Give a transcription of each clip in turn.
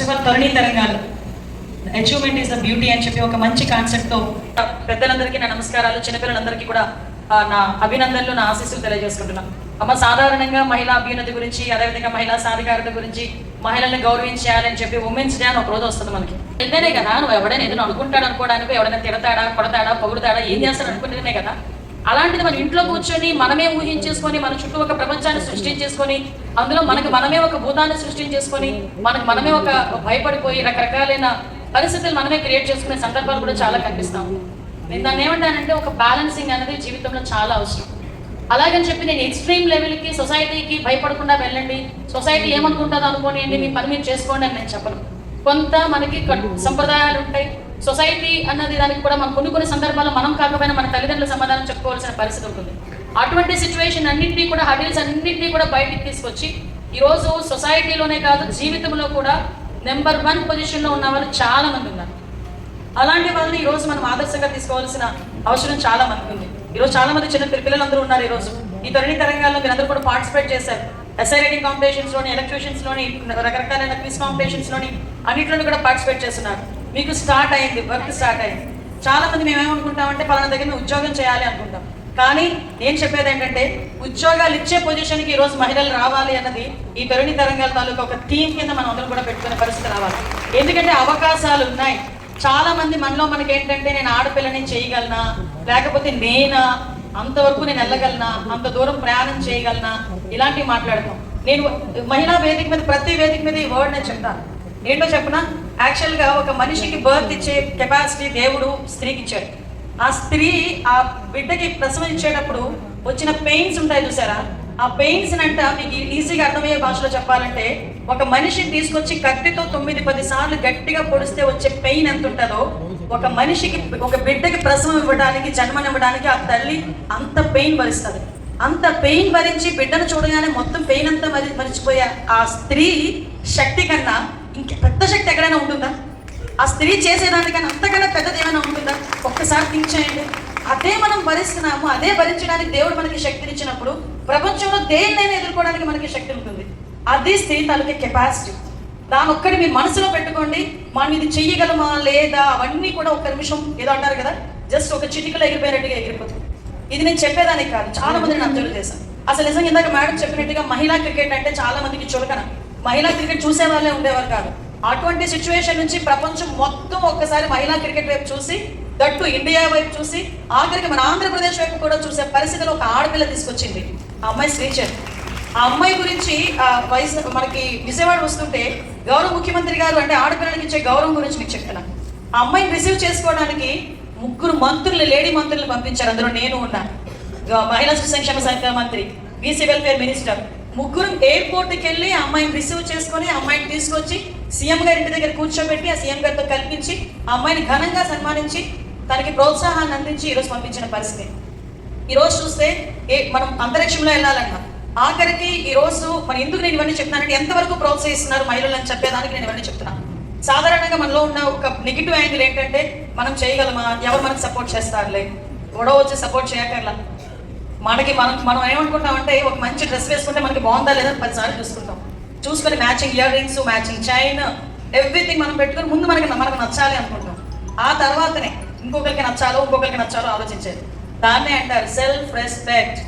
First of all Taruni Telangana achievement is the beauty అని చెప్పి ఒక మంచి కాన్సెప్ట్తో పెద్దలందరికీ నా నమస్కారాలు, చిన్నపిల్లలందరికీ కూడా నా అభినందనలు, నా ఆశీస్సులు తెలియజేసుకుంటున్నాను. అమ్మ, సాధారణంగా మహిళా అభ్యున్నతి గురించి, అదేవిధంగా మహిళా సాధికారత గురించి, మహిళల్ని గౌరవించాలని చెప్పి ఉమెన్స్ డే అని ఒక రోజు వస్తుంది మనకి. ఇదేనే కదా, నువ్వు ఎవడైనా ఏదైనా అనుకుంటాడు అనుకోవడానికి, ఎవడైనా తిడతాడా, కొడతాడా, పొగుడుతాడా, ఏం చేస్తాడు అనుకునేదే కదా. అలాంటిది మన ఇంట్లో కూర్చొని మనమే ఊహించేసుకొని, మన చుట్టూ ఒక ప్రపంచాన్ని సృష్టించేసుకొని, అందులో మనమే ఒక భూతాన్ని సృష్టించేసుకొని, మనమే ఒక భయపడిపోయి రకరకాలైన పరిస్థితులు మనమే క్రియేట్ చేసుకునే సందర్భాలు కూడా చాలా కనిపిస్తాం. నేను దాన్ని ఏమంటానంటే, ఒక బ్యాలెన్సింగ్ అనేది జీవితంలో చాలా అవసరం. అలాగని చెప్పి నేను ఎక్స్ట్రీమ్ లెవెల్కి సొసైటీకి భయపడకుండా వెళ్ళండి, సొసైటీ ఏమనుకుంటుందో అనుకోనియండి, మీ పని మీరు చేసుకోండి అని నేను చెప్పను. కొంత మనకి సంప్రదాయాలు ఉంటాయి. సొసైటీ అన్నది దానికి కూడా మనం కొన్ని సందర్భాల్లో మనం కాకపోయినా మన తల్లిదండ్రుల సమాధానం చెప్పుకోవాల్సిన పరిస్థితి ఉంటుంది. అటువంటి సిచ్యువేషన్ అన్నింటినీ కూడా, హడిల్స్ అన్నింటినీ కూడా బయటికి తీసుకొచ్చి ఈరోజు సొసైటీలోనే కాదు జీవితంలో కూడా నెంబర్ 1 పొజిషన్లో ఉన్న వాళ్ళు చాలా మంది ఉన్నారు. అలాంటి వాళ్ళని ఈరోజు మనం ఆదర్శంగా తీసుకోవాల్సిన అవసరం చాలా మందికి ఉంది. ఈరోజు చాలా మంది చిన్న పిల్లలందరూ ఉన్నారు. ఈరోజు ఈ తరుణి తరంగాల్లో మీరందరూ కూడా పార్టిసిపేట్ చేశారు. ఎస్ఐ రైటింగ్ కాంపిటీషన్స్లోని, ఎలక్ట్యూషన్స్లోని, రకరకాలైన క్విజ్ కాంపిటీషన్స్లోని అన్నింటిలోని కూడా పార్టిసిపేట్ చేస్తున్నారు. మీకు స్టార్ట్ అయింది, వర్క్ స్టార్ట్ అయింది. చాలా మంది మేమేమనుకుంటామంటే పలానా దగ్గర ఉద్యోగం చేయాలి అనుకుంటాం. కానీ నేను చెప్పేది ఏంటంటే, ఉద్యోగాలు ఇచ్చే పొజిషన్కి ఈరోజు మహిళలు రావాలి అన్నది ఈ తరుణి తరంగాల తాలూకా ఒక థీమ్ కింద మనం అందరం కూడా పెట్టుకునే పరిస్థితి రావాలి. ఎందుకంటే అవకాశాలు ఉన్నాయి. చాలా మంది మనకి ఏంటంటే, నేను ఆడపిల్లని చేయగలనా, లేకపోతే నేనా, అంతవరకు నేను వెళ్ళగలనా, అంత దూరం ప్రయాణం చేయగలనా, ఇలాంటివి మాట్లాడతాం. నేను మహిళా వేదిక మీద, ప్రతి వేదిక మీద ఈ వర్డ్ నేను చెప్తాను. ఏంటో చెప్పనా, యాక్చువల్గా ఒక మనిషికి బర్త్ ఇచ్చే కెపాసిటీ దేవుడు స్త్రీకి ఇచ్చాడు. ఆ స్త్రీ ఆ బిడ్డకి ప్రసవించేటప్పుడు వచ్చిన పెయిన్స్ ఉంటాయి చూసారా, ఆ పెయిన్స్ అంట మీకు ఈజీగా అర్థమయ్యే భాషలో చెప్పాలంటే, ఒక మనిషిని తీసుకొచ్చి కత్తితో 9-10 సార్లు గట్టిగా పొడిస్తే వచ్చే పెయిన్ ఎంత ఉంటుందో, ఒక మనిషికి, ఒక బిడ్డకి ప్రసవం ఇవ్వడానికి, జన్మనివ్వడానికి ఆ తల్లి అంత పెయిన్ భరిస్తుంది. అంత పెయిన్ భరించి బిడ్డను చూడగానే మొత్తం పెయిన్ అంతా మరిచిపోయే ఆ స్త్రీ శక్తి కన్నా ఇంక పెద్ద శక్తి ఎక్కడైనా ఉంటుందా? ఆ స్త్రీ చేసేదానికన్నా అంతకన్నా పెద్దది ఏమైనా ఉంటుందా? ఒక్కసారి థింక్ చేయండి. అదే మనం భరిస్తున్నాము, అదే భరించడానికి దేవుడు మనకి శక్తిని ఇచ్చినప్పుడు ప్రపంచంలో దేన్నైనా ఎదుర్కోవడానికి మనకి శక్తి ఉంటుంది. అది స్త్రీ తాలూకే కెపాసిటీ. దాని ఒక్కటి మీరు మనసులో పెట్టుకోండి. మనం ఇది చెయ్యగలమా లేదా అవన్నీ కూడా ఒక నిమిషం ఏదో అంటారు కదా, జస్ట్ ఒక చిటికలో ఎగిరిపోయినట్టుగా ఎగిరిపోతుంది. ఇది నేను చెప్పేదానికి కాదు, చాలా మంది నేను అబ్జర్వ్ చేశాను. అసలు నిజంగా ఇందాక మేడం చెప్పినట్టుగా మహిళా క్రికెట్ అంటే చాలా మందికి చులకన. మహిళా క్రికెట్ చూసే వాళ్ళే ఉండేవారు కాదు. అటువంటి సిచ్యువేషన్ నుంచి ప్రపంచం మొత్తం ఒక్కసారి మహిళా క్రికెట్ వైపు చూసి, దట్టు ఇండియా వైపు చూసి, ఆఖరికి మన ఆంధ్రప్రదేశ్ వైపు కూడా చూసే పరిస్థితిలో ఒక ఆడపిల్ల తీసుకొచ్చింది. ఆ అమ్మాయి శ్రీచంద్. ఆ అమ్మాయి గురించి వయసు మనకి విజయవాడ వస్తుంటే గౌరవ ముఖ్యమంత్రి గారు అంటే ఆడపిల్లలకి ఇచ్చే గౌరవం గురించి మీకు చెప్తున్నాను. ఆ అమ్మాయిని రిసీవ్ చేసుకోవడానికి 3 మంత్రులు, లేడీ మంత్రులు పంపించారు. అందులో నేను ఉన్నా. మహిళా శిశు సంక్షేమ శాఖ మంత్రి, బీసీ వెల్ఫేర్ మినిస్టర్, 3 ఎయిర్పోర్ట్కి వెళ్ళి ఆ అమ్మాయిని రిసీవ్ చేసుకొని, ఆ అమ్మాయిని తీసుకొచ్చి సీఎం గారి ఇంటి దగ్గర కూర్చోబెట్టి, ఆ సీఎం గారితో కల్పించి ఆ అమ్మాయిని ఘనంగా సన్మానించి తనకి ప్రోత్సాహాన్ని అందించి ఈరోజు పంపించిన పరిస్థితి. ఈరోజు చూస్తే మనం అంతరిక్షంలో వెళ్ళాలన్నా, ఆఖరికి ఈరోజు మనం ఎందుకు నేను ఇవన్నీ చెప్తున్నానంటే, ఎంతవరకు ప్రోత్సహిస్తున్నారు మహిళలు అని చెప్పేదానికి నేను ఇవన్నీ చెప్తున్నాను. సాధారణంగా మనలో ఉన్న ఒక నెగిటివ్ యాంగిల్ ఏంటంటే, మనం చేయగలమా, ఎవరు మనకు సపోర్ట్ చేస్తారులే, గొడవ వచ్చి సపోర్ట్ చేయకర్లా. మనం ఏమనుకుంటామంటే, ఒక మంచి డ్రెస్ వేసుకుంటే మనకి బాగుందా లేదా 10 సార్లు చూసుకొని matching ear rings, matching chain, everything మనం పెట్టుకొని ముందు మనకు నచ్చాలి అనుకుంటాం. ఆ తర్వాతనే ఇంకొకరికి నచ్చాలో ఆలోచించేది. దాన్నే అంటారు సెల్ఫ్ రెస్పెక్ట్.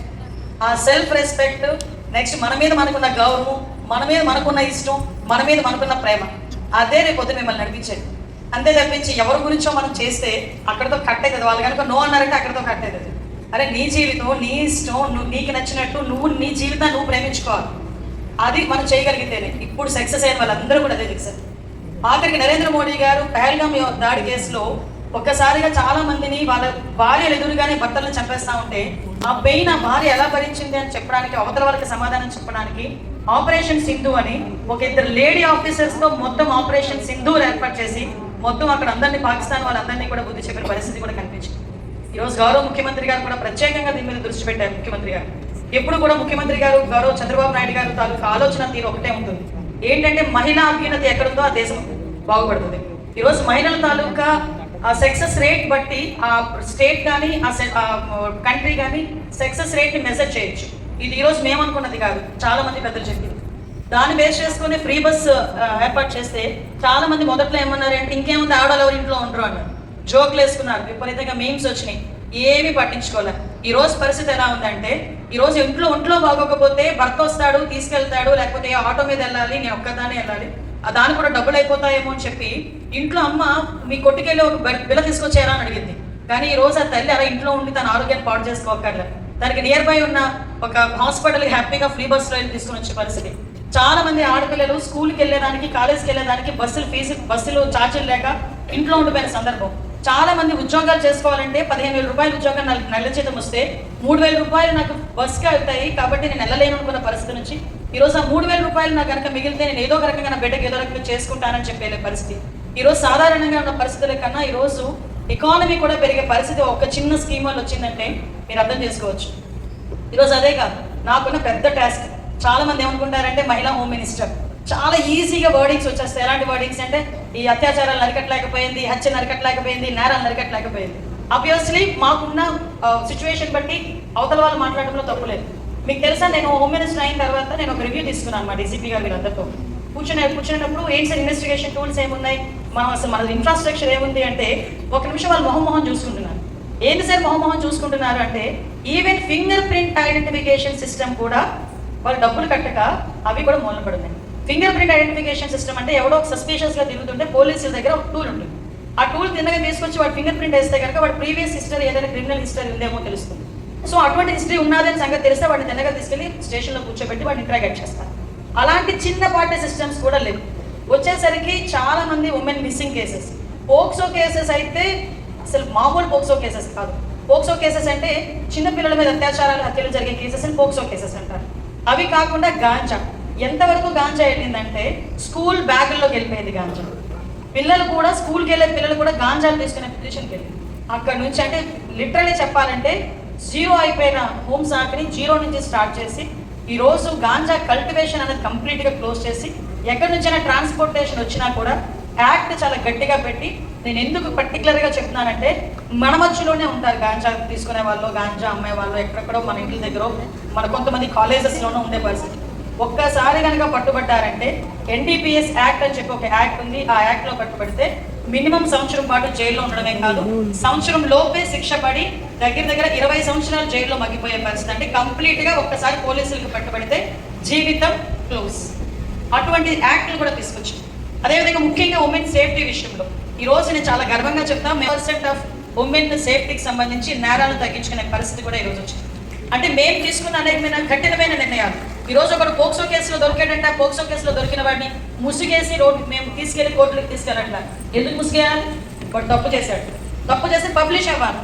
ఆ సెల్ఫ్ రెస్పెక్ట్, నెక్స్ట్ మన మీద మనకున్న గౌరవం, మన మీద మనకున్న ఇష్టం, మన మీద మనకున్న ప్రేమ, అదే రేపొద్దు మిమ్మల్ని నడిపించేది. అంతే తప్పించి ఎవరి గురించో మనం చేస్తే అక్కడితో కట్ అవుతుంది. వాళ్ళు కనుక నో అన్నారంటే అక్కడితో కట్ అవుతుంది. అరే, నీ జీవితం, నీ ఇష్టం, నీకు నచ్చినట్టు నీ జీవితాన్ని నువ్వు ప్రేమించుకోవాలి. అది మనం చేయగలిగితేనే. ఇప్పుడు సక్సెస్ అయిన వాళ్ళందరూ కూడా అదే దిక్సారు. ఆఖరికి నరేంద్ర మోడీ గారు పహల్గామ్ దాడి కేసులో ఒక్కసారిగా చాలా మందిని వాళ్ళ భార్యలు ఎదురుగానే భర్తలను చంపేస్తా ఉంటే, ఆ పెయిన్ ఆ భార్య ఎలా భరించింది అని చెప్పడానికి, అవతల వాళ్ళకి సమాధానం చెప్పడానికి ఆపరేషన్ సింధు అని ఒక 2 లేడీ ఆఫీసర్స్తో మొత్తం ఆపరేషన్ సింధు ఏర్పాటు చేసి మొత్తం అక్కడ అందరినీ, పాకిస్తాన్ వాళ్ళందరినీ కూడా బుద్ధి చెప్పిన పరిస్థితి కూడా కనిపించింది. ఈరోజు గౌరవ ముఖ్యమంత్రి గారు కూడా ప్రత్యేకంగా దీని మీద దృష్టి పెట్టారు. ముఖ్యమంత్రి గారు ఎప్పుడు కూడా, ముఖ్యమంత్రి గారు గౌరవ చంద్రబాబు నాయుడు గారు తాలూకా ఆలోచన తీరు ఒకటే ఉంటుంది. ఏంటంటే, మహిళా అభ్యున్నతి ఎక్కడుందో ఆ దేశం బాగుపడుతుంది. ఈరోజు మహిళల తాలూకా ఆ సక్సెస్ రేట్ బట్టి ఆ స్టేట్ కానీ, ఆ కంట్రీ కానీ సక్సెస్ రేట్ని మెజర్ చేయొచ్చు. ఇది ఈరోజు మేము అనుకున్నది కాదు, చాలా మంది పెద్దలు చెప్పింది. దాన్ని బేస్ చేసుకుని ఫ్రీ బస్ ఏర్పాటు చేస్తే చాలా మంది మొదట్లో ఏమన్నారు అంటే ఇంకేముంది ఆడవాళ్ళు ఎవరు ఇంట్లో ఉండరు అన్నారు, జోకులు వేసుకున్నారు, విపరీతంగా మీమ్స్ వచ్చినాయి, ఏమీ పట్టించుకోలేదు. ఈ రోజు పరిస్థితి ఎలా ఉందంటే ఈ రోజు ఒంట్లో బాగోకపోతే భర్త వస్తాడు తీసుకెళ్తాడు, లేకపోతే ఆటో మీద వెళ్ళాలి, నేను ఒక్కదానే వెళ్ళాలి, దానికి కూడా డబ్బులు అయిపోతాయేమో అని చెప్పి ఇంట్లో అమ్మ మీ కొట్టుకెళ్ళి ఒక బిల్ల తీసుకొచ్చారా అని అడిగింది. కానీ ఈ రోజు ఆ తల్లి అలా ఇంట్లో ఉండి తన ఆరోగ్యాన్ని పాడు చేసుకోకర్లేదు, తనకి నియర్ బై ఉన్న ఒక హాస్పిటల్కి హ్యాపీగా ఫ్రీ బస్సులో వెళ్ళి తీసుకుని వచ్చే పరిస్థితి. చాలా మంది ఆడపిల్లలు స్కూల్కి వెళ్ళేదానికి కాలేజ్కి వెళ్ళేదానికి బస్సులు ఛార్జీలు లేక ఇంట్లో ఉండిపోయిన సందర్భం. చాలా మంది ఉద్యోగాలు చేసుకోవాలంటే 15,000 రూపాయలు ఉద్యోగం నెల జీతం వస్తే 3,000 రూపాయలు నాకు బస్కి అవుతాయి కాబట్టి నేను వెళ్ళలేను అనుకున్న పరిస్థితి నుంచి ఈరోజు ఆ 3,000 రూపాయలు నాకు కనుక మిగిలితే నేను ఏదో ఒక రకంగా నా బిడ్డకి ఏదో రకంగా చేసుకుంటానని చెప్పే పరిస్థితి. ఈరోజు సాధారణంగా ఉన్న పరిస్థితుల కన్నా ఈరోజు ఎకానమీ కూడా పెరిగే పరిస్థితి ఒక చిన్న స్కీమ్ వల్ల వచ్చిందంటే మీరు అర్థం చేసుకోవచ్చు. ఈరోజు అదే కాదు, నాకున్న పెద్ద టాస్క్. చాలా మంది ఏమనుకుంటారంటే మహిళా హోమ్ మినిస్టర్ చాలా ఈజీగా వర్డింగ్స్ వచ్చేస్తాయి. ఎలాంటి వర్డింగ్స్ అంటే ఈ అత్యాచారాలు నరికట్లేకపోయింది, హత్య నరికట్లేకపోయింది, నేరాలు నరికట్లేకపోయింది. ఆబ్వియస్లీ మాకున్న సిచ్యువేషన్ బట్టి అవతల వాళ్ళు మాట్లాడడంలో తప్పులేదు. మీకు తెలుసా, నేను హోమ్ మినిస్టర్ అయిన తర్వాత నేను ఒక రివ్యూ తీసుకున్నాను మా డీసీపీ గారు వీళ్ళందరితో కూర్చున్నప్పుడు ఏంటి సార్ ఇన్వెస్టిగేషన్ టూల్స్ ఏమున్నాయి, మన ఇన్ఫ్రాస్ట్రక్చర్ ఏముంది అంటే ఒక నిమిషం వాళ్ళు మొహం చూసుకుంటున్నారు. ఏంటి సార్ మొహం చూసుకుంటున్నారు అంటే even finger print identification system కూడా వాళ్ళు డబ్బులు కట్టక అవి కూడా మూలపడున్నాయి. ఫింగర్ ప్రింట్ ఐడెంటిఫికేషన్ సిస్టమ్ అంటే ఎవడో ఒక సస్పీషియస్గా తిరుగుతుంటే పోలీసుల దగ్గర ఒక టూల్ ఉంటుంది. ఆ టూల్ తిన్నగా తీసుకొచ్చి వాడు ఫింగర్ ప్రింట్ వేస్తే కనుక వాడు ప్రీవియస్ హిస్టరీ ఏదైనా క్రిమినల్ హిస్టరీ ఉందేమో తెలుస్తుంది. సో అటువంటి హిస్టరీ ఉన్నదని సంగతి తెలిస్తే వాడిని తిన్నగా తీసుకెళ్లి స్టేషన్లో కూర్చోబెట్టి వాడిని ఇంట్రాగేట్ చేస్తారు. అలాంటి చిన్నపాటి సిస్టమ్స్ కూడా లేవు. వచ్చేసరికి చాలా మంది women missing cases, POCSO cases అయితే అసలు మామూలు పోక్సో కేసెస్ కాదు. పోక్సో కేసెస్ అంటే చిన్నపిల్లల మీద అత్యాచారాలు హత్యలు జరిగే కేసెస్ అని పోక్సో కేసెస్ అంటారు. అవి కాకుండా గాంజా, ఎంతవరకు గాంజా వెళ్ళిందంటే స్కూల్ బ్యాగుల్లోకి వెళ్ళిపోయింది గాంజా. పిల్లలు కూడా స్కూల్కి వెళ్ళే పిల్లలు కూడా గాంజాలు తీసుకునే పొజిషన్కి వెళ్ళి అక్కడ నుంచి అంటే లిటరలీ చెప్పాలంటే జీరో అయిపోయిన హోమ్ శాఖని జీరో నుంచి స్టార్ట్ చేసి ఈరోజు గాంజా కల్టివేషన్ అనేది కంప్లీట్గా క్లోజ్ చేసి ఎక్కడి నుంచైనా ట్రాన్స్పోర్టేషన్ వచ్చినా కూడా యాక్ట్ చాలా గట్టిగా పెట్టి, నేను ఎందుకు పర్టికులర్గా చెప్తున్నానంటే మన మధ్యలోనే ఉంటారు గాంజా తీసుకునే వాళ్ళు, గాంజా అమ్మే వాళ్ళు ఎక్కడెక్కడో మన ఇంటి దగ్గర, మన కొంతమంది కాలేజెస్లోనూ ఉండే పరిస్థితి. ఒక్కసారి కనుక పట్టుబడ్డారంటే ఎన్డీపీఎస్ యాక్ట్ అని చెప్పి ఒక యాక్ట్ ఉంది, ఆ యాక్ట్లో పట్టుబడితే మినిమం సంవత్సరం పాటు జైల్లో ఉండడమే కాదు, సంవత్సరం లోపే శిక్ష పడి దగ్గర 20 సంవత్సరాలు జైల్లో మగ్గిపోయే పరిస్థితి. అంటే కంప్లీట్గా ఒక్కసారి పోలీసులకు పట్టుబడితే జీవితం క్లోజ్. అటువంటి యాక్ట్లు కూడా తీసుకొచ్చాం. అదేవిధంగా ముఖ్యంగా ఉమెన్ సేఫ్టీ విషయంలో ఈ రోజు నేను చాలా గర్వంగా చెప్తాను, 1% ఆఫ్ ఉమెన్ సేఫ్టీకి సంబంధించి నేరాలను తగ్గించుకునే పరిస్థితి కూడా ఈరోజు వచ్చింది. అంటే మేము తీసుకున్న అనేకమైన కఠినమైన నిర్ణయాలు. ఈరోజు ఒకడు పోక్సో కేసులో దొరికాడంటే ఆ పోక్సో కేసులో దొరికిన వాడిని ముసుగేసి మేము తీసుకెళ్లి కోర్టులకు తీసుకెళ్ళట్లా. ఎందుకు ముసుగేయాలి? వాడు తప్పు చేశాడు, తప్పు చేసి పబ్లిష్ అవ్వాలి.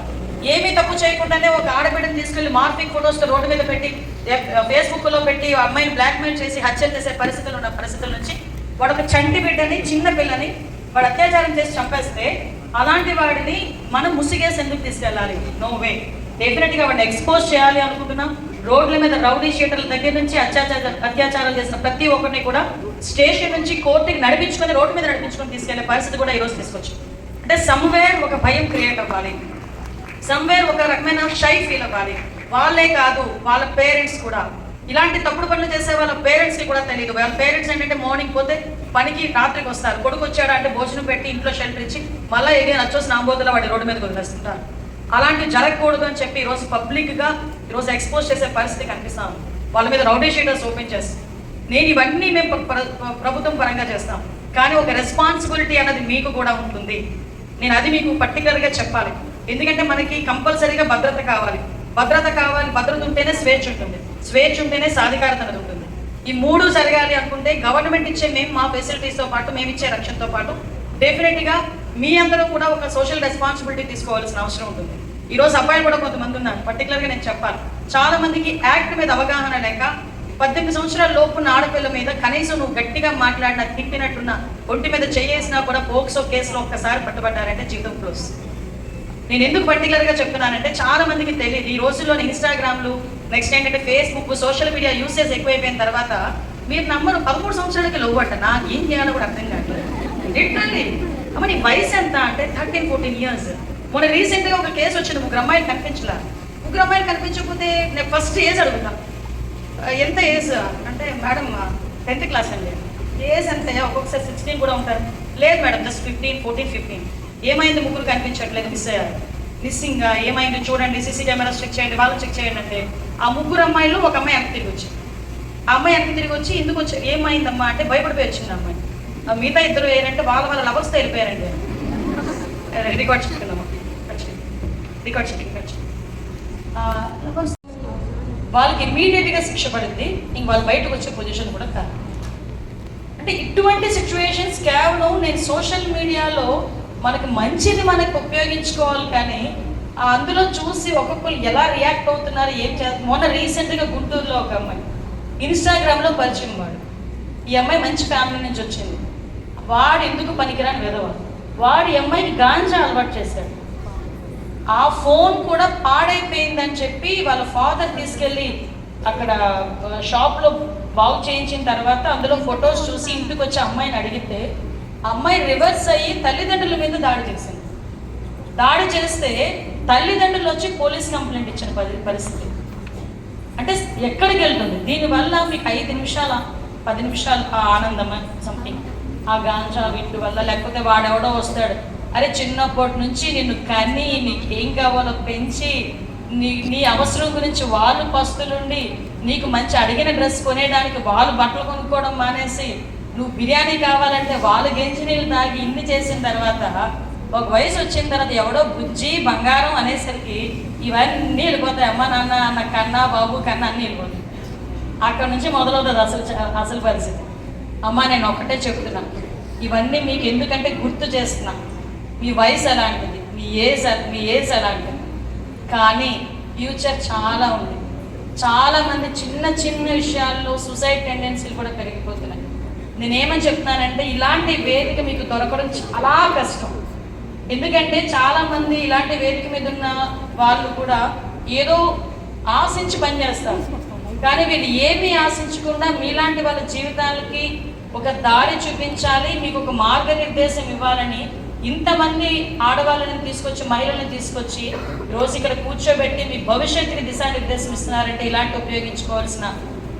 ఏమీ తప్పు చేయకుండానే ఒక ఆడబిడ్డను తీసుకెళ్లి మార్పింగ్ ఫొటోస్తో రోడ్డు మీద పెట్టి ఫేస్బుక్లో పెట్టి అమ్మాయిని బ్లాక్మెయిల్ చేసి హత్యలు చేసే పరిస్థితులు ఉన్న పరిస్థితుల నుంచి వాడు ఒక చంటి బిడ్డని, చిన్న పిల్లని వాడు అత్యాచారం చేసి చంపేస్తే అలాంటి వాడిని మనం ముసిగేసి ఎందుకు తీసుకెళ్ళాలి? No way. డెఫినెట్గా వాడిని ఎక్స్పోజ్ చేయాలి అనుకుంటున్నాం. రోడ్ల మీద రౌడీ షీటర్ల దగ్గర నుంచి అత్యాచారాలు చేసిన ప్రతి ఒక్కరిని కూడా స్టేషన్ నుంచి కోర్టుకి నడిపించుకొని రోడ్డు మీద నడిపించుకొని తీసుకెళ్లే పరిస్థితి కూడా ఈరోజు తీసుకొచ్చి, అంటే సమ్వేర్ ఒక భయం క్రియేట్ అవ్వాలి, సమ్వేర్ ఒక రకమైన షై ఫీల్ అవ్వాలి. వాళ్ళే కాదు వాళ్ళ పేరెంట్స్ కూడా, ఇలాంటి తప్పుడు పనులు చేసే వాళ్ళ పేరెంట్స్కి కూడా తెలియదు. వాళ్ళ పేరెంట్స్ ఏంటంటే మార్నింగ్ పోతే పనికి రాత్రికి వస్తారు, కొడుకు వచ్చాడు అంటే భోజనం పెట్టి ఇంట్లో షెల్టర్ ఇచ్చి మళ్ళీ ఏదైనా నచ్చోసిన ఆంబోతులో వాడి రోడ్డు మీదకి వదిలేస్తుంటారు. అలాంటివి జరగకూడదు అని చెప్పి ఈరోజు పబ్లిక్గా ఈరోజు ఎక్స్పోజ్ చేసే పరిస్థితి కనిపిస్తాం. వాళ్ళ మీద రౌడీ షీటర్స్ ఓపెన్ చేస్తాం. నేను ఇవన్నీ మేము ప్రభుత్వం పరంగా చేస్తాం, కానీ ఒక రెస్పాన్సిబిలిటీ అన్నది మీకు కూడా ఉంటుంది. నేను అది మీకు పర్టికులర్గా చెప్పాలి. ఎందుకంటే మనకి కంపల్సరీగా భద్రత కావాలి, భద్రత ఉంటేనే స్వేచ్ఛ ఉంటుంది, స్వేచ్ఛ ఉంటేనే సాధికారత అనేది ఉంటుంది. ఈ మూడు జరగాలి అనుకుంటే గవర్నమెంట్ ఇచ్చే మేము మా ఫెసిలిటీస్తో పాటు మేము ఇచ్చే రక్షణతో పాటు డెఫినెట్గా మీ అందరూ కూడా ఒక సోషల్ రెస్పాన్సిబిలిటీ తీసుకోవాల్సిన అవసరం ఉంటుంది. ఈరోజు అబ్బాయిలు కూడా కొంతమంది ఉన్నారు, పర్టికులర్గా నేను చెప్పాలి. చాలా మందికి యాక్ట్ మీద అవగాహన లేక 18 సంవత్సరాల లోపున్న ఆడపిల్ల మీద కనీసం నువ్వు గట్టిగా మాట్లాడినా, తిప్పినట్టున్నా, ఒంటి మీద చేసినా కూడా పోక్సో కేసులో ఒక్కసారి పట్టుబడ్డారంటే జీవితం క్లోజ్. నేను ఎందుకు పర్టికులర్గా చెప్తున్నానంటే చాలా మందికి తెలియదు. ఈ రోజుల్లోని ఇన్స్టాగ్రామ్లు, నెక్స్ట్ ఏంటంటే ఫేస్బుక్, సోషల్ మీడియా యూసేజ్ ఎక్కువైపోయిన తర్వాత మీరు నమ్మరు 13 సంవత్సరాలకి లోపట్ట నాకు ఏం చేయాలో కూడా అర్థం కావట్లేదు. లిటరల్లీ అమ్మ నీ వయసు ఎంత అంటే 13-14 years. మొన్న రీసెంట్గా ఒక కేసు వచ్చింది, 3 అమ్మాయిలు కనిపించలే. 3 అమ్మాయిలు కనిపించకపోతే నేను ఫస్ట్ ఏజ్ అడుగుతా, ఎంత ఏజ్ అంటే మేడం 10th క్లాస్ అండి. ఏజ్ అంతే, ఒక్కొక్కసారి 16 కూడా ఉంటారు. లేదు మేడం, జస్ట్ 15, 14, 15. ఏమైంది, ముగ్గురు కనిపించట్లేదు, మిస్ అయ్యారు. మిస్సింగ్ ఏమైంది చూడండి, సీసీ కెమెరాస్ చెక్ చేయండి, వాళ్ళు చెక్ చేయండి అంటే ఆ ముగ్గురు అమ్మాయిలు ఒక అమ్మాయి వెనక్కి తిరిగి వచ్చింది. ఆ అమ్మాయి వెనక్కి తిరిగి వచ్చి ఎందుకు వచ్చి ఏమైందమ్మా అంటే భయపడిపోయి వచ్చింది అమ్మాయి. మిగతా ఇద్దరు ఏంటంటే వాళ్ళ లవర్స్తో వెళ్ళిపోయారండి. రికార్డ్ చెప్తున్నాము, రికార్డ్ చెప్పింగ్ వాళ్ళకి ఇమ్మీడియట్గా శిక్ష పడింది. ఇంక వాళ్ళు బయటకు వచ్చే పొజిషన్ కూడా కాదు. అంటే ఇటువంటి సిచ్యువేషన్స్ కేవలం నేను సోషల్ మీడియాలో మనకు మంచిది మనకు ఉపయోగించుకోవాలి, కానీ అందులో చూసి ఒక్కొక్కరు ఎలా రియాక్ట్ అవుతున్నారు, ఏం చేస్తున్నారు. మొన్న రీసెంట్గా గుంటూరులో ఒక అమ్మాయి ఇన్స్టాగ్రామ్లో పరిచయం వాడు. ఈ అమ్మాయి మంచి ఫ్యామిలీ నుంచి వచ్చింది. వాడు ఎందుకు పనికిరాని విధవ, వాడు ఈ అమ్మాయికి గాంజా అలవాటు చేశాడు. ఆ ఫోన్ కూడా పాడైపోయిందని చెప్పి వాళ్ళ ఫాదర్ తీసుకెళ్ళి అక్కడ షాప్లో బాగు చేయించిన తర్వాత అందులో ఫొటోస్ చూసి ఇంటికి వచ్చి అమ్మాయిని అడిగితే అమ్మాయి రివర్స్ అయ్యి తల్లిదండ్రుల మీద దాడి చేసింది. దాడి చేస్తే తల్లిదండ్రులు వచ్చి పోలీస్ కంప్లైంట్ ఇచ్చిన పరిస్థితి. అంటే ఎక్కడికి వెళ్తుంది దీనివల్ల? మీకు 5 నిమిషాల 10 నిమిషాలు ఆ ఆనందమా సంథింగ్, ఆ గాంజా వీటి వల్ల. లేకపోతే వాడెవడో వస్తాడు, అరే చిన్నప్పటి నుంచి నిన్ను కని నీకు ఏం కావాలో పెంచి నీ అవసరం గురించి వాళ్ళు పస్తులుండి నీకు మంచి అడిగిన డ్రెస్ కొనేయడానికి వాళ్ళు బట్టలు కొనుక్కోవడం మానేసి నువ్వు బిర్యానీ కావాలంటే వాళ్ళు గెంజి నీళ్ళు తాగి ఇన్ని చేసిన తర్వాత ఒక వయసు వచ్చిన తర్వాత ఎవడో బుజ్జి బంగారం అనేసరికి ఇవన్నీ వెళ్ళిపోతాయి. అమ్మ నాన్న అన్న కన్నా బాబు కన్నా అన్నీ వెళ్ళిపోతాయి. అక్కడ నుంచి మొదలవుతుంది అసలు పరిస్థితి. అమ్మ నేను ఒకటే చెప్తున్నా, ఇవన్నీ మీకు ఎందుకంటే గుర్తు చేస్తున్నా. మీ వయసు ఎలాంటిది, మీ ఏజ్ ఎలాంటిది, కానీ ఫ్యూచర్ చాలా ఉంది. చాలామంది చిన్న చిన్న విషయాల్లో సూసైడ్ టెండెన్సీలు కూడా పెరిగిపోతున్నాయి. నేనేమని చెప్తున్నానంటే ఇలాంటి వేదిక మీకు దొరకడం చాలా కష్టం. ఎందుకంటే చాలామంది ఇలాంటి వేదిక మీద ఉన్న వాళ్ళు కూడా ఏదో ఆశించి పనిచేస్తారు, కానీ వీళ్ళు ఏమీ ఆశించకుండా మీలాంటి వాళ్ళ జీవితాలకి ఒక దారి చూపించాలి, మీకు ఒక మార్గనిర్దేశం ఇవ్వాలని ఇంతమంది ఆడవాళ్ళని తీసుకొచ్చి మహిళలను తీసుకొచ్చి రోజు ఇక్కడ కూర్చోబెట్టి మీ భవిష్యత్తుకి దిశానిర్దేశం ఇస్తున్నారంటే ఇలాంటి ఉపయోగించుకోవాల్సిన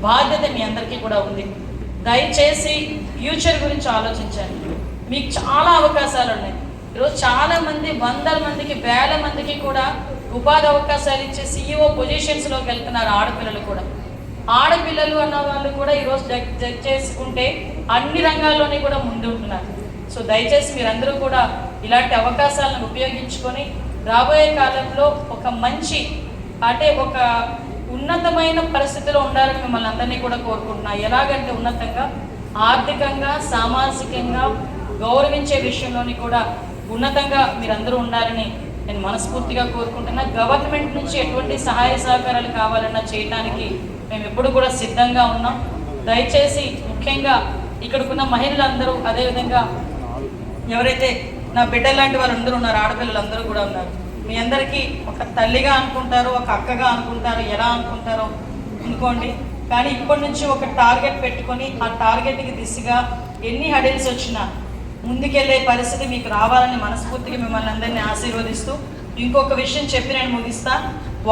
బాధ్యత మీ అందరికీ కూడా ఉంది. దయచేసి ఫ్యూచర్ గురించి ఆలోచించండి. మీకు చాలా అవకాశాలు ఉన్నాయి. ఈరోజు చాలామంది 100 మందికి 1000 మందికి కూడా ఉపాధి అవకాశాలు ఇచ్చే CEO పొజిషన్స్లోకి వెళ్తున్నారు ఆడపిల్లలు కూడా. ఆడపిల్లలు అన్న వాళ్ళు కూడా ఈరోజు జగ్ చేసుకుంటే అన్ని రంగాల్లోనే కూడా ముందు ఉంటున్నారు. సో దయచేసి మీరందరూ కూడా ఇలాంటి అవకాశాలను ఉపయోగించుకొని రాబోయే కాలంలో ఒక మంచి అంటే ఒక ఉన్నతమైన పరిస్థితిలో ఉండాలని మిమ్మల్ని అందరినీ కూడా కోరుకుంటున్నా. ఎలాగంటే ఉన్నతంగా ఆర్థికంగా సామాజికంగా గౌరవించే విషయంలోని కూడా ఉన్నతంగా మీరందరూ ఉండాలని నేను మనస్ఫూర్తిగా కోరుకుంటున్నా. గవర్నమెంట్ నుంచి ఎటువంటి సహాయ సహకారాలు కావాలన్నా చేయడానికి మేము ఎప్పుడు కూడా సిద్ధంగా ఉన్నాం. దయచేసి ముఖ్యంగా ఇక్కడికున్న మహిళలందరూ, అదేవిధంగా ఎవరైతే నా బిడ్డలు లాంటి వాళ్ళు అందరూ ఉన్నారు, ఆడపిల్లలు అందరూ కూడా ఉన్నారు, మీ అందరికీ ఒక తల్లిగా అనుకుంటారు, ఒక అక్కగా అనుకుంటారు, ఎలా అనుకుంటారో అనుకోండి. కానీ ఇప్పటి నుంచి ఒక టార్గెట్ పెట్టుకొని ఆ టార్గెట్కి దిశగా ఎన్ని హడిల్స్ వచ్చినా ముందుకెళ్ళే పరిస్థితి మీకు రావాలని మనస్ఫూర్తిగా మిమ్మల్ని అందరినీ ఆశీర్వదిస్తూ ఇంకొక విషయం చెప్పి నేను ముగిస్తా.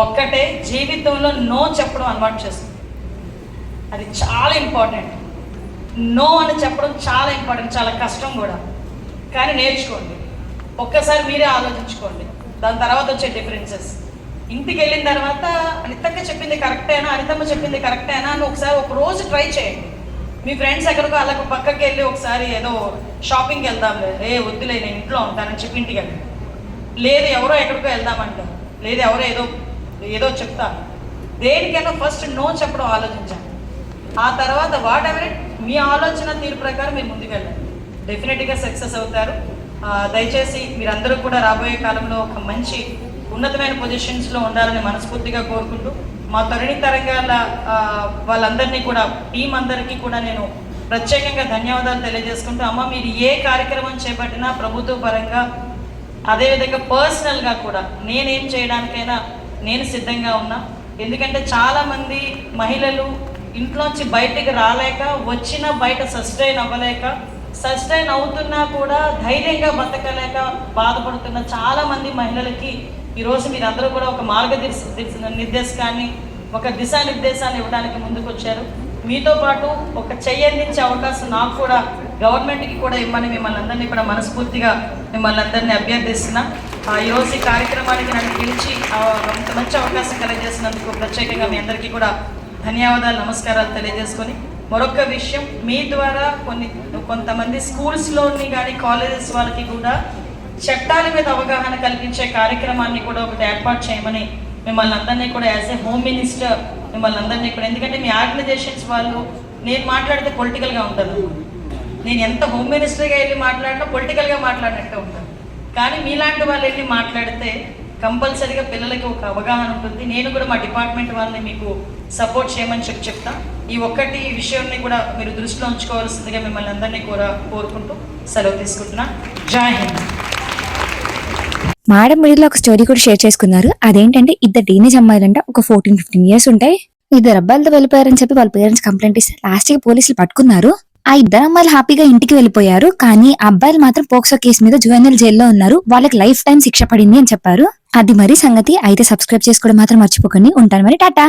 ఒక్కటే, జీవితంలో నో చెప్పడం అలవాటు చేస్తుంది. అది చాలా ఇంపార్టెంట్. నో అని చెప్పడం చాలా ఇంపార్టెంట్, చాలా కష్టం కూడా, కానీ నేర్చుకోండి. ఒక్కసారి మీరే ఆలోచించుకోండి, దాని తర్వాత వచ్చే డిఫరెన్సెస్. ఇంటికి వెళ్ళిన తర్వాత అనితక్క చెప్పింది కరెక్టేనా, అనితమ్మ చెప్పింది కరెక్టేనా అని ఒకసారి ఒక రోజు ట్రై చేయండి. మీ ఫ్రెండ్స్ ఎక్కడికో అలా పక్కకి వెళ్ళి ఒకసారి ఏదో షాపింగ్కి వెళ్దాం, వద్దులే నేను ఇంట్లో ఉంటానని చెప్పి ఇంటికి వెళ్ళి, లేదు ఎవరో ఎక్కడికో వెళ్దామంటారు, లేదు ఎవరో ఏదో చెప్తాను. దేనికైనా ఫస్ట్ నో చెప్పడం ఆలోచించండి. ఆ తర్వాత వాట్ ఎవర్ ఇట్ మీ ఆలోచన తీరు ప్రకారం మీరు ముందుకు వెళ్ళండి, డెఫినెట్గా సక్సెస్ అవుతారు. దయచేసి మీరందరూ కూడా రాబోయే కాలంలో ఒక మంచి ఉన్నతమైన పొజిషన్స్లో ఉండాలని మనస్ఫూర్తిగా కోరుకుంటూ మా తరుణి తరంగాల వాళ్ళందరినీ కూడా టీం అందరికీ కూడా నేను ప్రత్యేకంగా ధన్యవాదాలు తెలియజేసుకుంటూ, అమ్మ మీరు ఏ కార్యక్రమం చేపట్టినా ప్రభుత్వ పరంగా అదేవిధంగా పర్సనల్గా కూడా నేనేం చేయడానికైనా నేను సిద్ధంగా ఉన్నా. ఎందుకంటే చాలామంది మహిళలు ఇంట్లోంచి బయటికి రాలేక, వచ్చిన బయట సస్టైన్ అవ్వలేక, సస్టైన్ అవుతున్నా కూడా ధైర్యంగా బతకలేక బాధపడుతున్న చాలామంది మహిళలకి ఈరోజు మీరందరూ కూడా ఒక నిర్దేశాన్ని, ఒక దిశానిర్దేశాన్ని ఇవ్వడానికి ముందుకు వచ్చారు. మీతో పాటు ఒక చెయ్యి అందించే అవకాశం నాకు కూడా గవర్నమెంట్కి కూడా ఇవ్వమని మిమ్మల్ని అందరినీ కూడా మనస్ఫూర్తిగా మిమ్మల్ని అందరినీ అభ్యర్థిస్తున్నా. ఈరోజు ఈ కార్యక్రమానికి నన్ను పిలిచి అంత మంచి అవకాశం కలిగజేసినందుకు ప్రత్యేకంగా మీ అందరికీ కూడా ధన్యవాదాలు, నమస్కారాలు తెలియజేసుకొని, మరొక విషయం, మీ ద్వారా కొంతమంది స్కూల్స్లోని కానీ కాలేజెస్ వాళ్ళకి కూడా చట్టాల మీద అవగాహన కల్పించే కార్యక్రమాన్ని కూడా ఒకటి ఏర్పాటు చేయమని మిమ్మల్ని అందరినీ కూడా యాజ్ ఏ హోమ్ మినిస్టర్ మిమ్మల్ని అందరినీ కూడా, ఎందుకంటే మీ ఆర్గనైజేషన్స్ వాళ్ళు నేను మాట్లాడితే పొలిటికల్గా ఉంటాను, నేను ఎంత హోమ్ మినిస్టర్గా వెళ్ళి మాట్లాడినా పొలిటికల్గా మాట్లాడినట్టే ఉంటాను. కానీ మీలాంటి వాళ్ళు వెళ్ళి మాట్లాడితే కంపల్సరీగా పిల్లలకి ఒక అవగాహన ఉంటుంది. నేను కూడా మా డిపార్ట్మెంట్ వాళ్ళని మీకు సపోర్ట్ చేయమని చెప్తా. ఈ ఒక్కటి విషయాన్ని కూడా మీరు దృష్టిలో ఉంచుకోవాల్సిందిగా మిమ్మల్ని అందరినీ కూడా కోరుకుంటూ సెలవు తీసుకుంటున్నా. జై హింద్. మేడం మీడియాలో ఒక స్టోరీ కూడా షేర్ చేసుకున్నారు. అదేంటంటే ఇద్దరు టీనేజ్ అమ్మాయిలంట, ఒక 14-15 years ఉంటాయి. ఇద్దరు అబ్బాయిలతో వెళ్ళిపోయారని చెప్పి వాళ్ళ పేరెంట్స్ కంప్లైంట్ ఇస్తే లాస్ట్ కి పోలీసులు పట్టుకున్నారు. ఆ ఇద్దరు అమ్మాయిలు హ్యాపీగా ఇంటికి వెళ్ళిపోయారు. కానీ ఆ అబ్బాయిలు మాత్రం పోక్సో కేసు మీద జువెనైల్ జైల్లో ఉన్నారు. వాళ్ళకి లైఫ్ టైం శిక్ష పడింది అని చెప్పారు. అది మరి సంగతి. అయితే సబ్స్క్రైబ్ చేసుకోవడం మాత్రం మర్చిపోకండి. ఉంటాను మరి, టాటా.